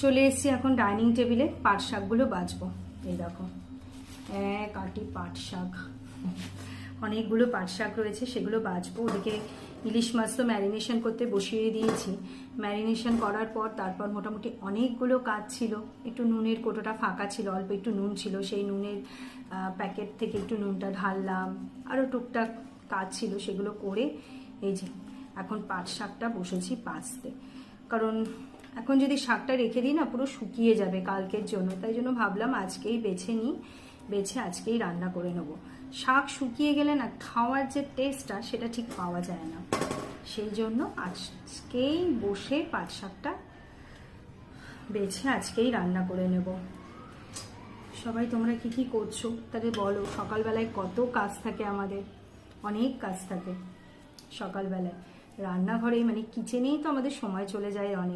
চলে এসেছি এখন ডাইনিং টেবিলে, পাট শাকগুলো বাছবো। এই দেখো এক আটি পাট শাক, অনেকগুলো পাট শাক রয়েছে, সেগুলো বাছবো। ওদিকে ইলিশ মাছ তো ম্যারিনেশন করতে বসিয়ে দিয়েছি। ম্যারিনেশন করার পর তারপর মোটামুটি অনেকগুলো কাজ ছিল। একটু নুনের কোটোটা ফাঁকা ছিল, অল্প একটু নুন ছিল, সেই নুনের প্যাকেট থেকে একটু নুনটা ঢাললাম। আরও টুকটাক কাজ ছিল, সেগুলো করে এই যে এখন পাট শাকটা বসেছি বাছতে। কারণ এখন যদি শাকটা রেখে দিই না, পুরো শুকিয়ে যাবে কালকের জন্য। তাই জন্য ভাবলাম আজকেই বেছে নিই, বেছে আজকেই রান্না করে নেবো। শাক শুকিয়ে গেলে না খাওয়ার যে টেস্টটা সেটা ঠিক পাওয়া যায় না। সেই জন্য আজকেই বসে পাট শাকটা বেছে আজকেই রান্না করে নেব। সবাই তোমরা কি কি করছো তাহলে বলো। সকালবেলায় কত কাজ থাকে আমাদের, অনেক কাজ থাকে সকালবেলায়। রান্নাঘরে মানে কিচেনেই তো আমাদের সময় চলে যায় অনেক।